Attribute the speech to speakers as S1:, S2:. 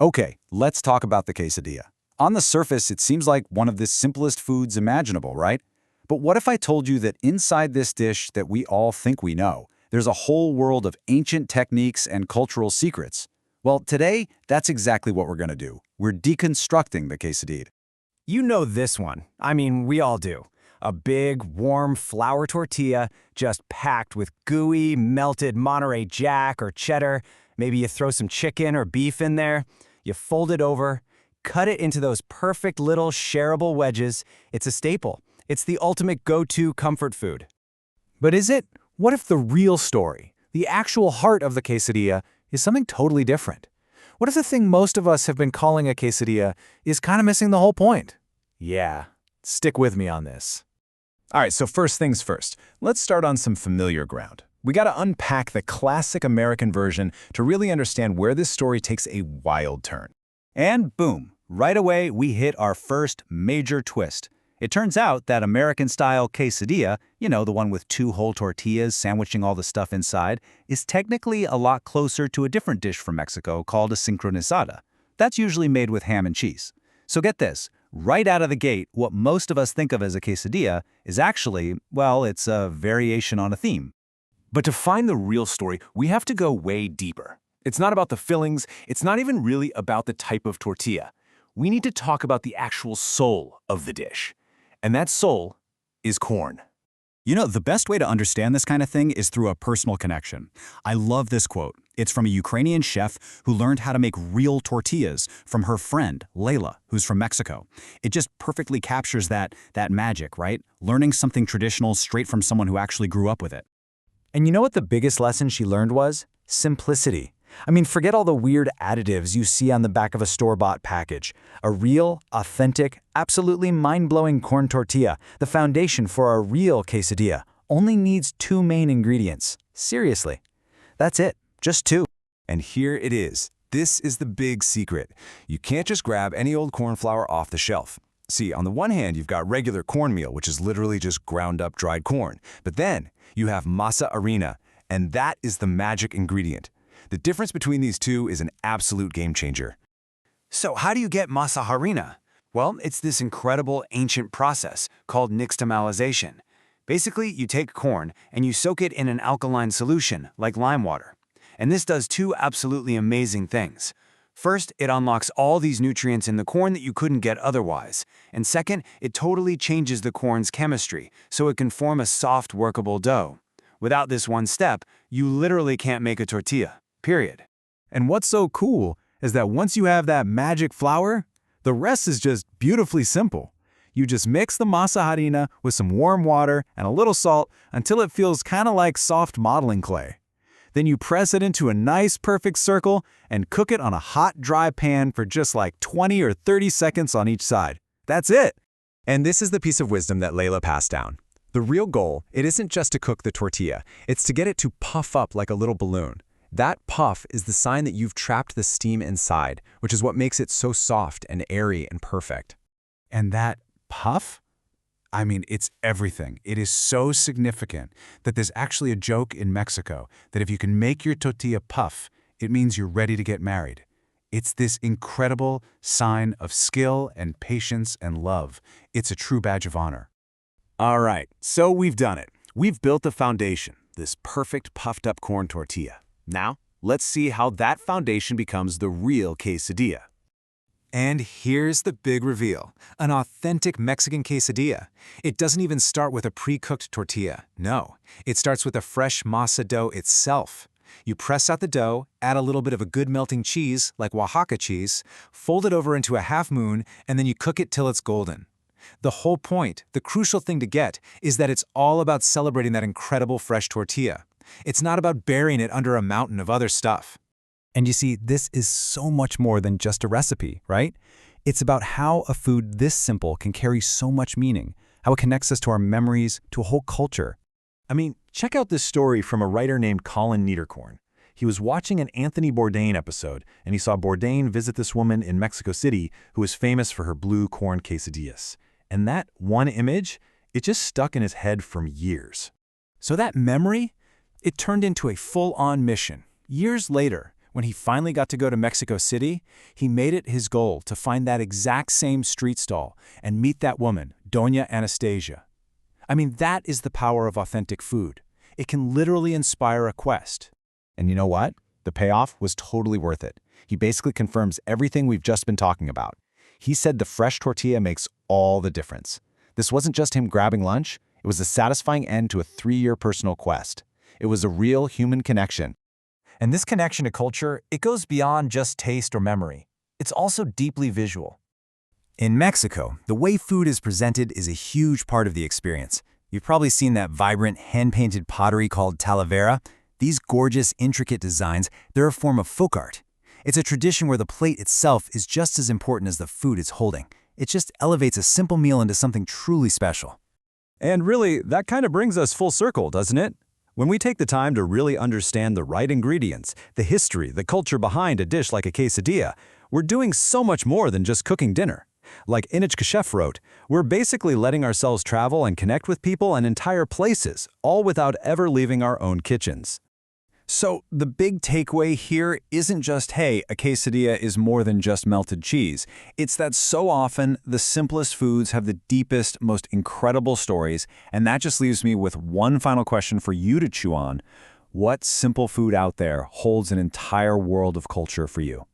S1: Okay, let's talk about the quesadilla. On the surface, it seems like one of the simplest foods imaginable, right? But what if I told you that inside this dish that we all think we know, there's a whole world of ancient techniques and cultural secrets? Well, today, that's exactly what we're going to do. We're deconstructing the quesadilla.
S2: You know this one. I mean, we all do. A big, warm flour tortilla just packed with gooey, melted Monterey Jack or cheddar. Maybe you throw some chicken or beef in there. You fold it over, cut it into those perfect little shareable wedges. It's a staple. It's the ultimate go-to comfort food.
S3: But is it? What if the real story, the actual heart of the quesadilla, is something totally different? What if the thing most of us have been calling a quesadilla is kind of missing the whole point? Yeah, stick with me on this.
S4: All right, so first things first, let's start on some familiar ground. We gotta unpack the classic American version to really understand where this story takes a wild turn.
S1: And boom, right away we hit our first major twist. It turns out that American-style quesadilla, the one with two whole tortillas sandwiching all the stuff inside, is technically a lot closer to a different dish from Mexico called a sincronizada. That's usually made with ham and cheese. So get this, right out of the gate, what most of us think of as a quesadilla is actually, well, it's a variation on a theme.
S3: But to find the real story, we have to go way deeper. It's not about the fillings, it's not even really about the type of tortilla. We need to talk about the actual soul of the dish. And that soul is corn.
S1: The best way to understand this kind of thing is through a personal connection. I love this quote. It's from a Ukrainian chef who learned how to make real tortillas from her friend, Layla, who's from Mexico. It just perfectly captures that magic, right? Learning something traditional straight from someone who actually grew up with it.
S2: And you know what the biggest lesson she learned was? Simplicity. I mean, forget all the weird additives you see on the back of a store-bought package. A real, authentic, absolutely mind-blowing corn tortilla, the foundation for a real quesadilla, only needs two main ingredients. Seriously. That's it. Just two.
S5: And here it is. This is the big secret. You can't just grab any old corn flour off the shelf. See, on the one hand, you've got regular cornmeal, which is literally just ground up dried corn. But then you have masa harina, and that is the magic ingredient. The difference between these two is an absolute game changer.
S2: So how do you get masa harina? Well, it's this incredible ancient process called nixtamalization. Basically, you take corn and you soak it in an alkaline solution, like lime water. And this does two absolutely amazing things. First, it unlocks all these nutrients in the corn that you couldn't get otherwise. And second, it totally changes the corn's chemistry, so it can form a soft, workable dough. Without this one step, you literally can't make a tortilla. Period.
S3: And what's so cool is that once you have that magic flour, the rest is just beautifully simple. You just mix the masa harina with some warm water and a little salt until it feels kind of like soft modeling clay. Then you press it into a nice perfect circle and cook it on a hot, dry pan for just like 20 or 30 seconds on each side. That's it.
S4: And this is the piece of wisdom that Layla passed down. The real goal, it isn't just to cook the tortilla, it's to get it to puff up like a little balloon. That puff is the sign that you've trapped the steam inside, which is what makes it so soft and airy and perfect.
S1: And that puff? I mean, it's everything. It is so significant that there's actually a joke in Mexico that if you can make your tortilla puff, it means you're ready to get married. It's this incredible sign of skill and patience and love. It's a true badge of honor.
S5: All right, so we've done it. We've built the foundation, this perfect puffed up corn tortilla. Now, let's see how that foundation becomes the real quesadilla.
S6: And here's the big reveal, an authentic Mexican quesadilla. It doesn't even start with a pre-cooked tortilla. No, it starts with a fresh masa dough itself. You press out the dough, add a little bit of a good melting cheese, like Oaxaca cheese, fold it over into a half moon, and then you cook it till it's golden. The whole point, the crucial thing to get, is that it's all about celebrating that incredible fresh tortilla. It's not about burying it under a mountain of other stuff.
S2: And you see, this is so much more than just a recipe, right? It's about how a food this simple can carry so much meaning, how it connects us to our memories, to a whole culture.
S4: I mean, check out this story from a writer named Colin Niederkorn. He was watching an Anthony Bourdain episode, and he saw Bourdain visit this woman in Mexico City who was famous for her blue corn quesadillas. And that one image, it just stuck in his head for years.
S2: So that memory, it turned into a full-on mission. Years later,
S3: When he finally got to go to Mexico City, he made it his goal to find that exact same street stall and meet that woman, Doña Anastasia. I mean, that is the power of authentic food. It can literally inspire a quest.
S1: And you know what? The payoff was totally worth it. He basically confirms everything we've just been talking about. He said the fresh tortilla makes all the difference. This wasn't just him grabbing lunch. It was a satisfying end to a 3-year personal quest. It was a real human connection.
S7: And this connection to culture, it goes beyond just taste or memory. It's also deeply visual.
S1: In Mexico, the way food is presented is a huge part of the experience. You've probably seen that vibrant, hand-painted pottery called talavera. These gorgeous, intricate designs, they're a form of folk art. It's a tradition where the plate itself is just as important as the food it's holding. It just elevates a simple meal into something truly special.
S5: And really, that kind of brings us full circle, doesn't it? When we take the time to really understand the right ingredients, the history, the culture behind a dish like a quesadilla, we're doing so much more than just cooking dinner. Like Inichka Chef wrote, we're basically letting ourselves travel and connect with people and entire places, all without ever leaving our own kitchens.
S1: So the big takeaway here isn't just, hey, a quesadilla is more than just melted cheese. It's that so often the simplest foods have the deepest, most incredible stories, and that just leaves me with one final question for you to chew on. What simple food out there holds an entire world of culture for you?